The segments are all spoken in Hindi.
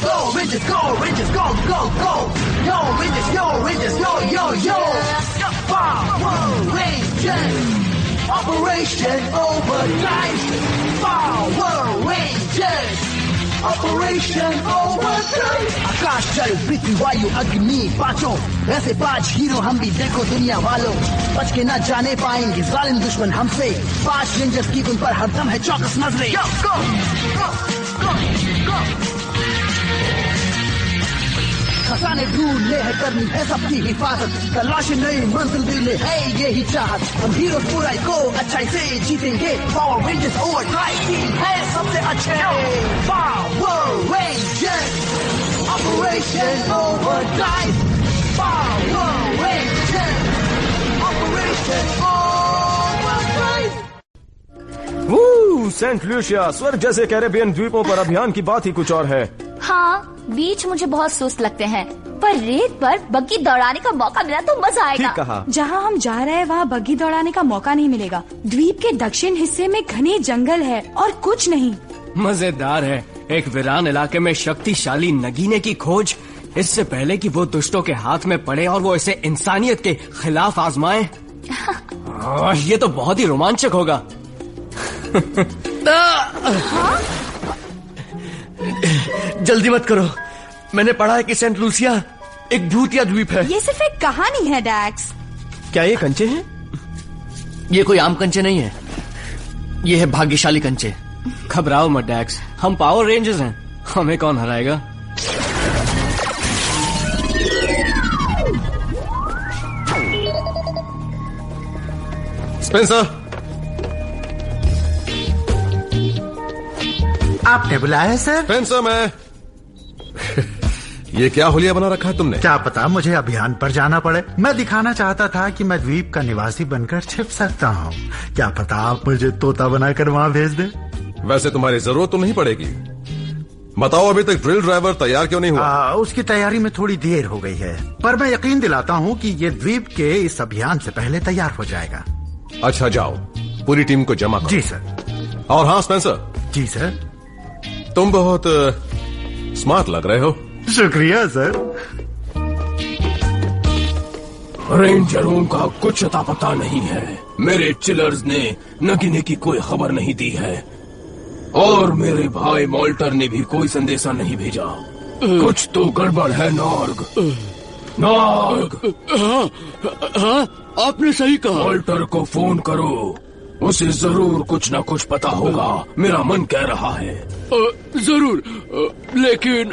Go Rangers, go Rangers, go, go, go. Yo Rangers, yo Rangers, yo, yo, yo. Power Rangers, Operation Overdrive. Power Rangers, Operation Overdrive. आकाश जल पृथ्वी वायु अग्नि पांचों ऐसे 5 हीरो हम भी देखो दुनिया वालों, बच के न जाने पाएंगे जालिम दुश्मन हमसे। 5 रेंजर्स की उन पर हरदम है चौकस नजरें। Go, go, go, go, go. खजाने ढूंढने है, करनी है सबकी हिफाजत, तलाशी नई मंजिल दिल में है यही चाहत। हम हीरो बुराई को अच्छाई से जीतेंगे। पावर रेंजर्स ओवरड्राइव टीम है सबसे अच्छे। Power Rangers Operation Overdrive. Power Rangers Operation Overdrive. Saint Lucia, स्वर्ग जैसे कैरेबियन द्वीपों पर अभियान की बात ही कुछ और है। हाँ, बीच मुझे बहुत सुस्त लगते हैं, पर रेत पर बग्गी दौड़ाने का मौका मिला तो मजा आएगा। ठीक कहा। जहाँ हम जा रहे हैं वहाँ बग्गी दौड़ाने का मौका नहीं मिलेगा। द्वीप के दक्षिण हिस्से में घने जंगल है और कुछ नहीं। मजेदार है, एक वीरान इलाके में शक्तिशाली नगीने की खोज। इससे पहले कि वो दुष्टों के हाथ में पड़े और वो इसे इंसानियत के खिलाफ आजमाए। ये तो बहुत ही रोमांचक होगा। जल्दी मत करो, मैंने पढ़ा है कि सेंट लूसिया एक भूतिया द्वीप है। ये सिर्फ एक कहानी है डैक्स। क्या ये कंचे हैं? ये कोई आम कंचे नहीं है, ये है भाग्यशाली कंचे। घबराओ मत डैक्स, हम पावर रेंजर्स हैं, हमें कौन हराएगा। स्पेंसर, आपने बुलाया सर? स्पेंसर, मैं ये क्या हुलिया बना रखा है तुमने? क्या पता मुझे अभियान पर जाना पड़े। मैं दिखाना चाहता था कि मैं द्वीप का निवासी बनकर छिप सकता हूँ। क्या पता आप मुझे तोता बनाकर वहाँ भेज दे। वैसे तुम्हारी जरूरत तो नहीं पड़ेगी। बताओ, अभी तक ड्रिल ड्राइवर तैयार क्यों नहीं हुआ? उसकी तैयारी में थोड़ी देर हो गई है, पर मैं यकीन दिलाता हूँ कि ये द्वीप के इस अभियान से पहले तैयार हो जाएगा। अच्छा, जाओ पूरी टीम को जमा करो। जी सर। और हाँ स्पेंसर। जी सर। तुम बहुत स्मार्ट लग रहे हो। शुक्रिया सर। रेंजरों का कुछ अता पता नहीं है। मेरे चिलर्स ने नगीने की कोई खबर नहीं दी है और मेरे भाई मॉल्टर ने भी कोई संदेशा नहीं भेजा। कुछ तो गड़बड़ है नॉर्ग। नॉर्ग। हाँ, आपने सही कहा। मॉल्टर को फोन करो, उसे जरूर कुछ न कुछ पता होगा, मेरा मन कह रहा है। जरूर, लेकिन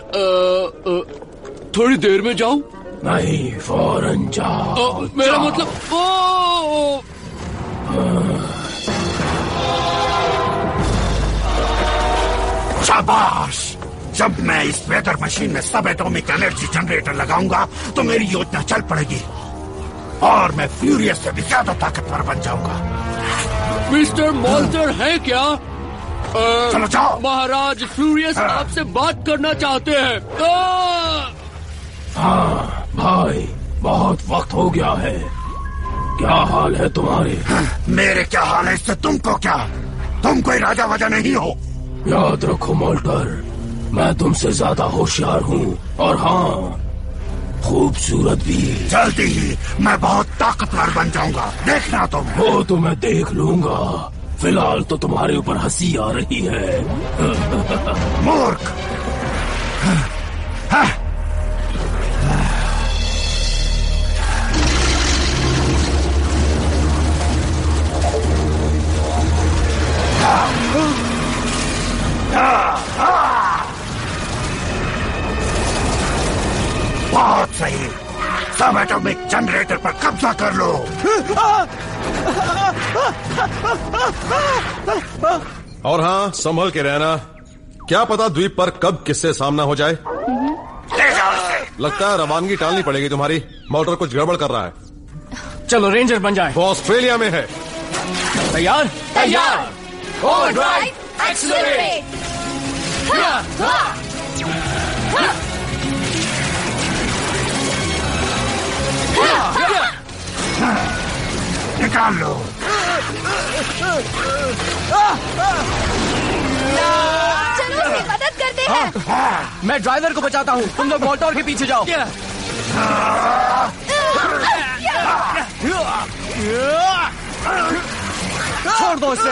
थोड़ी देर में जाऊं? नहीं, फौरन जाओ। मेरा मतलब शाबाश। जब मैं इस वेदर मशीन में सब एटॉमिक एनर्जी जनरेटर लगाऊंगा तो मेरी योजना चल पड़ेगी और मैं फ्यूरियस से भी ज्यादा ताकतवर बन जाऊंगा। मिस्टर मॉल्टर है क्या? चलो जाओ। महाराज फ्यूरियस आपसे बात करना चाहते हैं। हाँ भाई, बहुत वक्त हो गया है। क्या हाल है तुम्हारे? मेरे क्या हाल है इससे तुमको क्या? तुम कोई राजा वजह नहीं हो। याद रखो मॉल्टर, मैं तुमसे ज्यादा होशियार हूँ और हाँ, खूबसूरत भी। जल्दी ही मैं बहुत ताकतवर बन जाऊंगा, देखना तुम। वो तो मैं देख लूंगा, फिलहाल तो तुम्हारे ऊपर हंसी आ रही है। मूर्ख। बहुत सही, सब एटॉमिक जनरेटर पर कब्जा कर लो। और हाँ, संभल के रहना, क्या पता द्वीप पर कब किससे सामना हो जाए। लगता है रवानगी टालनी पड़ेगी तुम्हारी, मोटर कुछ गड़बड़ कर रहा है। चलो रेंजर बन जाए। वो ऑस्ट्रेलिया में है। तैयार? तैयार। Overdrive, accelerate. निकाल लो। चलो उसकी मदद करते हैं। मैं ड्राइवर को बचाता हूँ, तुम लोग मोल्टोर के पीछे जाओ। छोड़ दो इसे।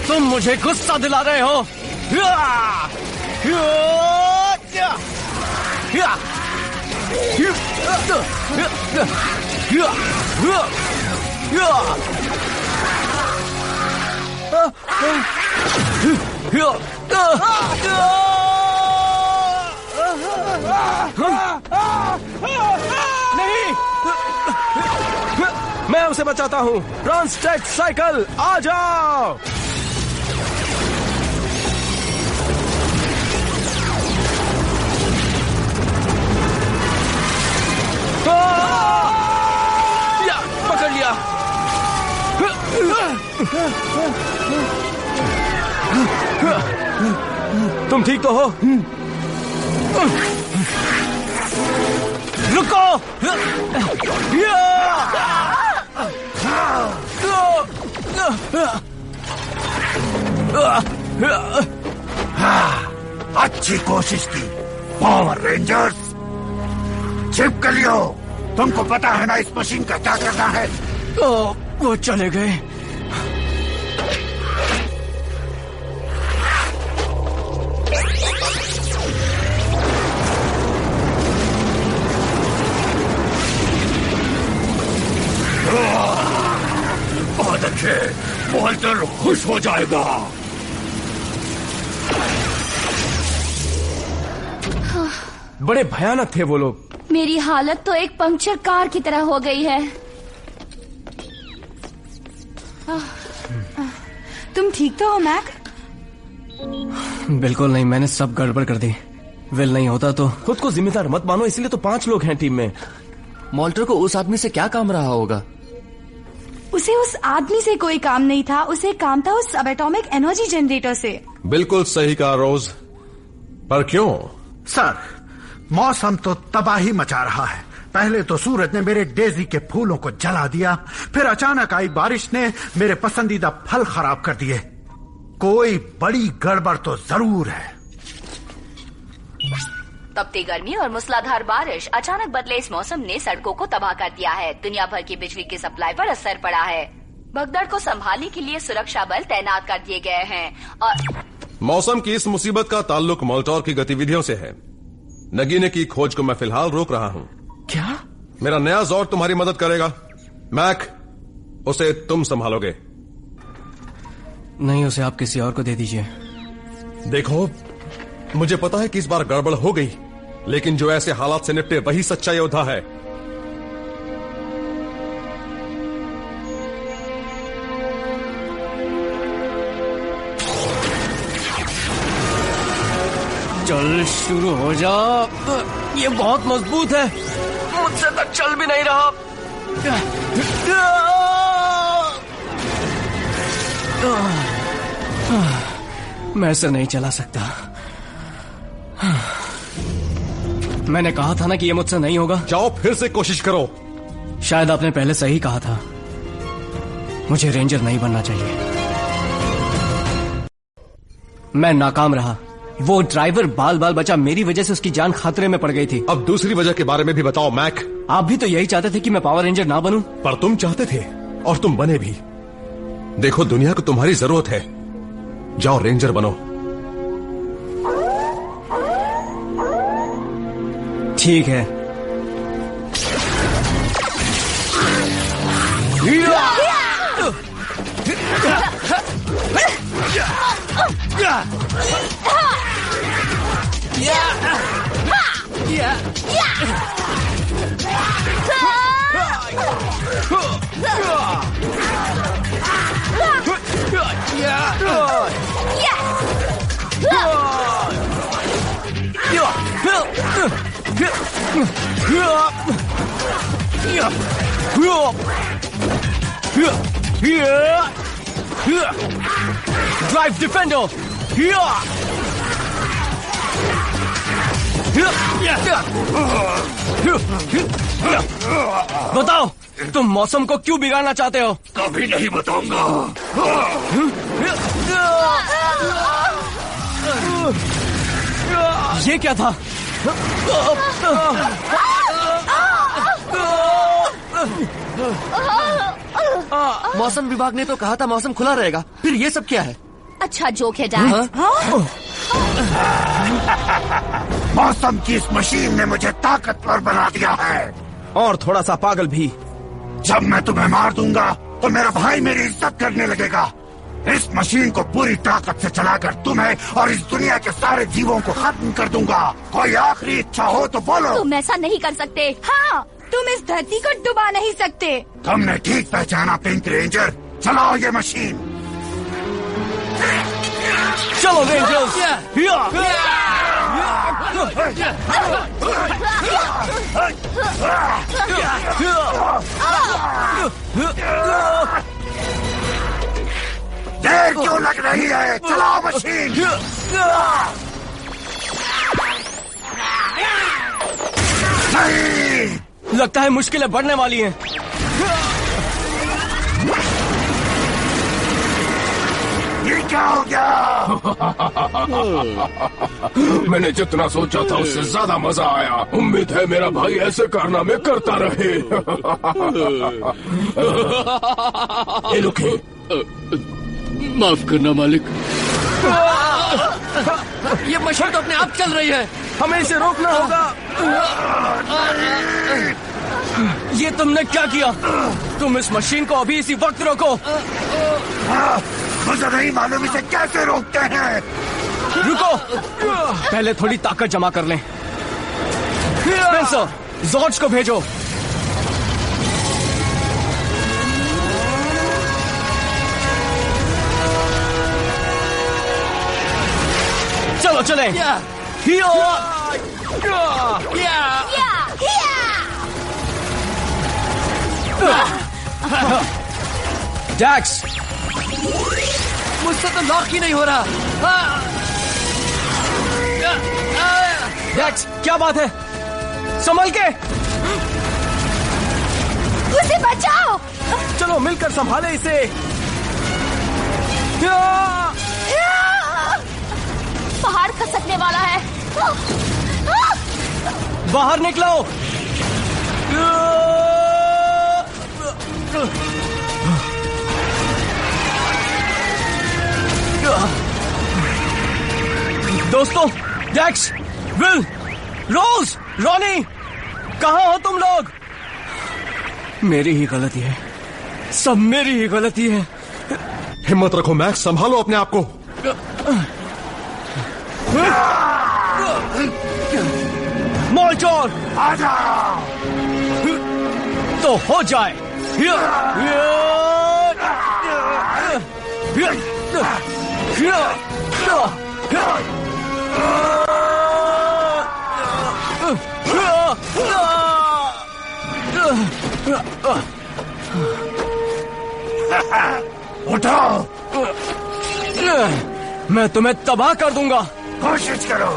तुम मुझे गुस्सा दिला रहे हो। नहीं, मैं उसे बचाता हूँ। ट्रांसटेक साइकिल आ जाओ। पकड़ लिया। तुम ठीक तो हो? रुको। अच्छी कोशिश की पावर रेंजर्स। चिपक लियो। तुमको पता है ना इस मशीन का क्या करना है? वो चले गए। बहुत अच्छे, वॉल्टर खुश हो जाएगा। बड़े भयानक थे वो लोग। मेरी हालत तो एक पंक्चर कार की तरह हो गई है। तुम ठीक तो हो मैक? बिल्कुल नहीं, मैंने सब गड़बड़ कर दी। विल नहीं होता तो। खुद को जिम्मेदार मत मानो, इसलिए तो 5 लोग हैं टीम में। मॉल्टर को उस आदमी से क्या काम रहा होगा? उसे उस आदमी से कोई काम नहीं था, उसे काम था उस सब एटॉमिक एनर्जी जनरेटर से। बिल्कुल सही कहा रोज, पर क्यों? सर, मौसम तो तबाही मचा रहा है। पहले तो सूरज ने मेरे डेजी के फूलों को जला दिया, फिर अचानक आई बारिश ने मेरे पसंदीदा फल खराब कर दिए। कोई बड़ी गड़बड़ तो जरूर है। तपती गर्मी और मूसलाधार बारिश, अचानक बदले इस मौसम ने सड़कों को तबाह कर दिया है। दुनिया भर की बिजली की सप्लाई पर असर पड़ा है। भगदड़ को संभालने के लिए सुरक्षा बल तैनात कर दिए गए हैं और मौसम की इस मुसीबत का ताल्लुक मोल्टोर की गतिविधियों से है। नगीने की खोज को मैं फिलहाल रोक रहा हूँ। क्या? मेरा नया जॉर्ड तुम्हारी मदद करेगा। मैक, उसे तुम संभालोगे। नहीं, उसे आप किसी और को दे दीजिए। देखो, मुझे पता है कि इस बार गड़बड़ हो गई, लेकिन जो ऐसे हालात से निपटे वही सच्चा योद्धा है। चल शुरू हो जा। ये बहुत मजबूत है, मुझसे तक चल भी नहीं रहा। मैं इसे नहीं चला सकता। मैंने कहा था ना कि ये मुझसे नहीं होगा। जाओ फिर से कोशिश करो। शायद आपने पहले सही कहा था। मुझे रेंजर नहीं बनना चाहिए। मैं नाकाम रहा। वो ड्राइवर बाल बाल बचा, मेरी वजह से उसकी जान खतरे में पड़ गई थी। अब दूसरी वजह के बारे में भी बताओ मैक। आप भी तो यही चाहते थे कि मैं पावर रेंजर ना बनूं। पर तुम चाहते थे और तुम बने भी। देखो, दुनिया को तुम्हारी जरूरत है। जाओ रेंजर बनो। ठीक है। Drive Defender! बताओ, तुम मौसम को क्यों बिगाड़ना चाहते हो? कभी नहीं बताऊंगा। ये क्या था? मौसम विभाग ने तो कहा था मौसम खुला रहेगा, फिर ये सब क्या है? अच्छा जोक है डैड। मौसम की इस मशीन ने मुझे ताकतवर बना दिया है, और थोड़ा सा पागल भी। जब मैं तुम्हें मार दूंगा तो मेरा भाई मेरी इज्जत करने लगेगा। इस मशीन को पूरी ताकत से चलाकर तुम्हें और इस दुनिया के सारे जीवों को खत्म कर दूंगा। कोई आखिरी इच्छा हो तो बोलो। तुम ऐसा नहीं कर सकते। हाँ, तुम इस धरती को डुबा नहीं सकते। तुमने ठीक पहचाना पिंक रेंजर। चलाओ ये मशीन। चलो रेंजर्स। देर क्यों लग रही है? चलाओ मशीन। नहीं, लगता है मुश्किलें बढ़ने वाली हैं। ये क्या हो गया? मैंने जितना सोचा था उससे ज्यादा मजा आया। उम्मीद है मेरा भाई ऐसे कारनामे करता रहे। ये रुके। माफ करना मालिक। ये मशीन तो अपने आप चल रही है, हमें इसे रोकना होगा। ये तुमने क्या किया? तुम इस मशीन को अभी इसी वक्त रोको। मुझे नहीं मालूम इसे कैसे रोकते हैं। रुको, पहले थोड़ी ताकत जमा कर लें। स्पेंसर, जॉर्ज को भेजो। चलो चले। जैक्स, मुझसे तो लॉक ही नहीं हो रहा। जैक्स, क्या बात है? संभल के। उसे बचाओ। चलो मिलकर संभाले इसे। पहाड़ खसकने वाला है। बाहर निकलो। दोस्तों, जैक्स, विल, रोज, रॉनी, कहाँ हो तुम लोग? मेरी ही गलती है, सब मेरी ही गलती है। हिम्मत रखो मैक्स, संभालो अपने आप को। मोल्टोर, आ जाओ। तो हो जाए। उठाओ। मैं तुम्हें तबाह कर दूंगा। कोशिश करो।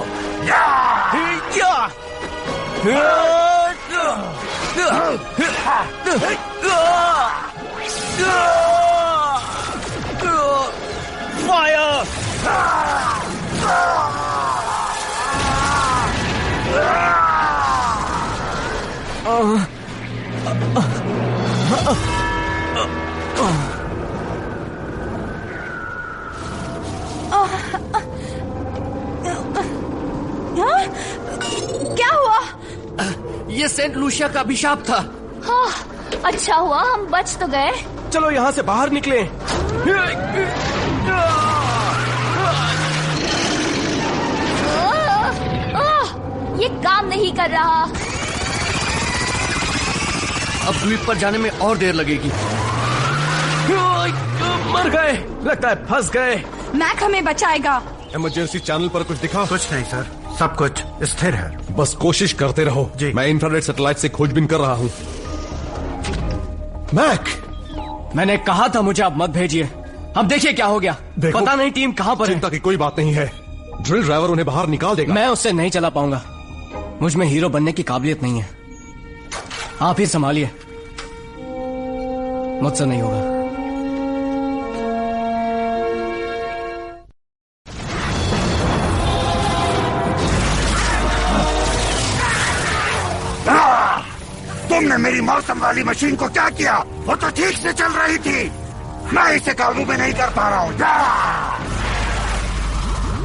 फायर! क्या हुआ? ये सेंट लूसिया का अभिशाप था। हाँ, अच्छा हुआ हम बच तो गए। चलो यहाँ से बाहर निकले। ये काम नहीं कर रहा। अब द्वीप पर जाने में और देर लगेगी। मर गए, लगता है फंस गए। मैक हमें बचाएगा। इमरजेंसी चैनल पर कुछ दिखा? कुछ नहीं सर, सब कुछ स्थिर है। बस कोशिश करते रहो जी। मैं इंफ्रारेड सैटेलाइट से खोजबीन कर रहा हूँ। मैक, मैंने कहा था मुझे आप मत भेजिए। अब देखिए क्या हो गया। देखो, पता नहीं टीम कहां पर है। चिंता की कोई बात नहीं है, ड्रिल ड्राइवर उन्हें बाहर निकाल देगा। मैं उससे नहीं चला पाऊंगा, मुझ में हीरो बनने की काबिलियत नहीं है। आप ही संभालिए, मुझसे नहीं होगा। तुमने मेरी मौसम वाली मशीन को क्या किया? वो तो ठीक से चल रही थी, मैं इसे काबू में नहीं कर पा रहा हूँ।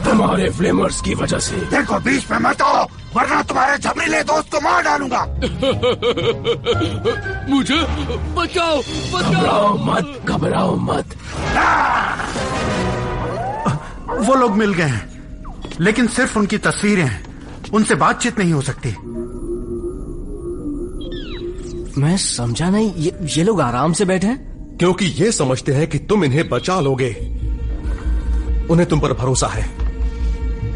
तुम्हारे फ्लेमर्स की वजह से। देखो बीच में मत आओ, वरना तुम्हारे झबरीले दोस्त को मार डालूंगा। मुझे बचाओ, घबराओ मत, घबराओ मत। वो लोग मिल गए हैं, लेकिन सिर्फ उनकी तस्वीरें हैं, उनसे बातचीत नहीं हो सकती। मैं समझा नहीं, ये लोग आराम से बैठे हैं क्योंकि ये समझते हैं कि तुम इन्हें बचा लोगे। उन्हें तुम पर भरोसा है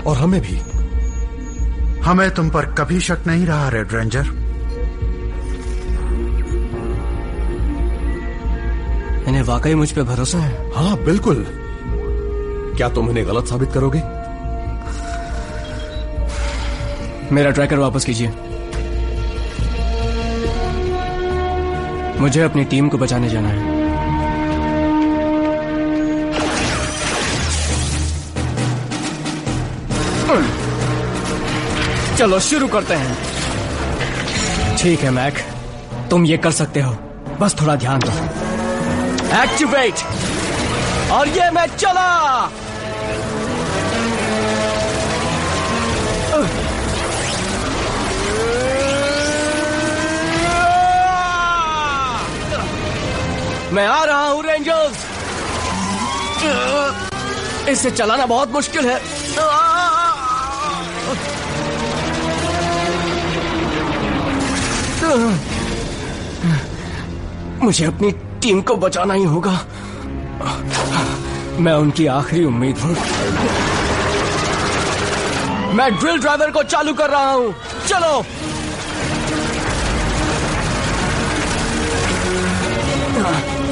और हमें भी। हमें तुम पर कभी शक नहीं रहा रेड रेंजर। इन्हें वाकई मुझ पे भरोसा है? हाँ बिल्कुल। क्या तुम इन्हें गलत साबित करोगे? मेरा ट्रैकर वापस कीजिए, मुझे अपनी टीम को बचाने जाना है। चलो शुरू करते हैं। ठीक है मैक, तुम ये कर सकते हो, बस थोड़ा ध्यान दो। एक्टिवेट, और ये मैं चला। मैं आ रहा हूं रेंजर्स। इसे चलाना बहुत मुश्किल है। मुझे अपनी टीम को बचाना ही होगा, मैं उनकी आखिरी उम्मीद हूं। मैं ड्रिल ड्राइवर को चालू कर रहा हूं, चलो।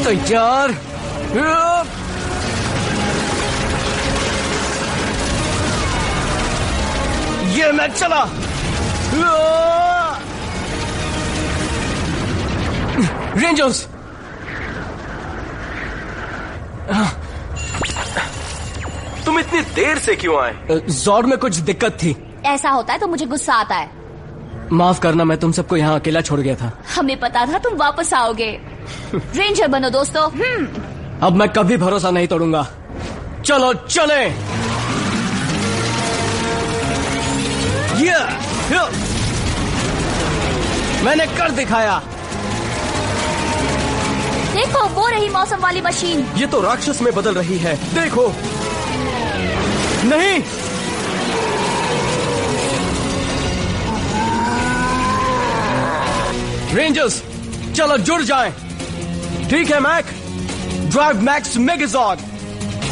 तैयार, ये मैं चला। रेंजर्स, तुम इतनी देर से क्यों आए? जॉर्ड में कुछ दिक्कत थी। ऐसा होता है तो मुझे गुस्सा आता है। माफ करना, मैं तुम सबको यहाँ अकेला छोड़ गया था। हमें पता था तुम वापस आओगे। रेंजर बनो दोस्तों। अब मैं कभी भरोसा नहीं तोड़ूंगा। चलो चले। मैंने कर दिखाया। देखो वो रही मौसम वाली मशीन। ये तो राक्षस में बदल रही है, देखो। नहीं, रेंजर्स चलो जुड़ जाएं। ठीक है Mac, drive Max Megazord,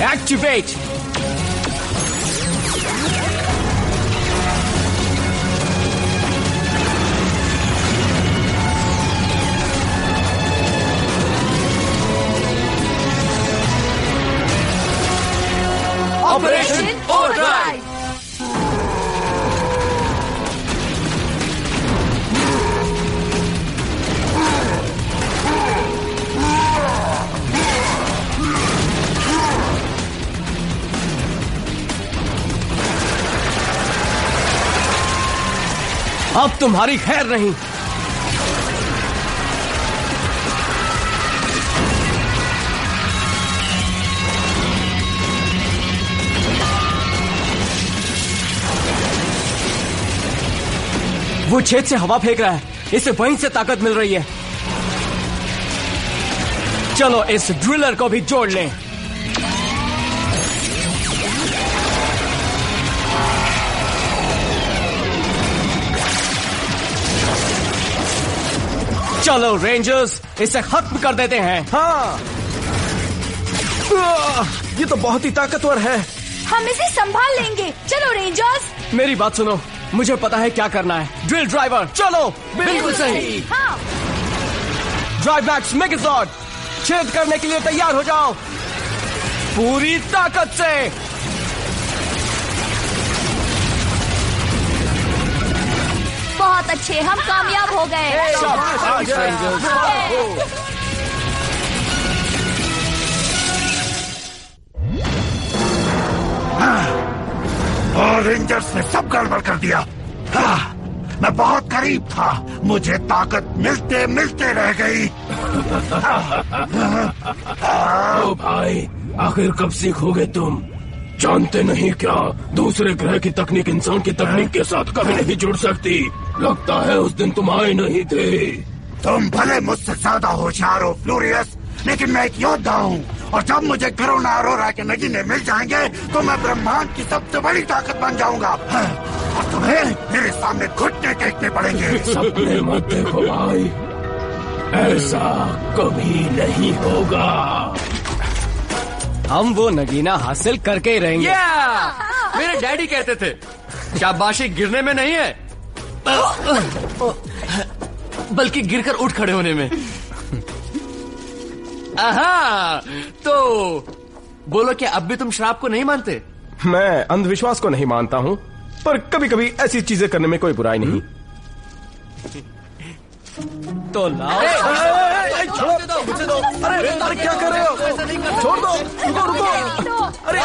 activate. Operation overdrive. अब तुम्हारी खैर नहीं। वो छेद से हवा फेंक रहा है, इसे वहीं से ताकत मिल रही है। चलो इस ड्रिलर को भी जोड़ लें। चलो रेंजर्स, इसे खत्म कर देते हैं। हाँ, ये तो बहुत ही ताकतवर है। हम इसे संभाल लेंगे। चलो रेंजर्स। मेरी बात सुनो, मुझे पता है क्या करना है। ड्रिल ड्राइवर चलो। बिल्कुल सही। हाँ। ड्राइव मैक्स मेगाजॉर्ड, छेद करने के लिए तैयार हो जाओ पूरी ताकत से। बहुत अच्छे, हम कामयाब हो गए। और रेंजर्स ने सब गड़बड़ कर दिया। मैं बहुत करीब था, मुझे ताकत मिलते मिलते रह गई। ओ भाई, आखिर कब सीखोगे तुम? जानते नहीं क्या, दूसरे ग्रह की तकनीक इंसान की तकनीक के साथ कभी नहीं जुड़ सकती। लगता है उस दिन तुम आए नहीं थे। तुम भले मुझसे ज्यादा होशियार हो फ्लूरियस, लेकिन मैं एक योद्धा हूँ, और जब मुझे करोना अरोरा के नगीने मिल जाएंगे तो मैं ब्रह्मांड की सबसे बड़ी ताकत बन जाऊंगा। और तुम्हें मेरे सामने घुटने टेकने पड़ेंगे। सपने मत देखो भाई, ऐसा कभी नहीं होगा। हम वो नगीना हासिल करके ही रहेंगे। मेरे डैडी कहते थे, शाबाशी गिरने में नहीं है, बल्कि गिरकर उठ खड़े होने में। तो बोलो, क्या अब भी तुम श्राप को नहीं मानते? मैं अंधविश्वास को नहीं मानता हूँ, पर कभी कभी ऐसी चीजें करने में कोई बुराई नहीं। तो लाओ। छोड़ दो, मुझे दो। अरे क्या कर रहे हो? छोड़ दो, रुको रुको। अरे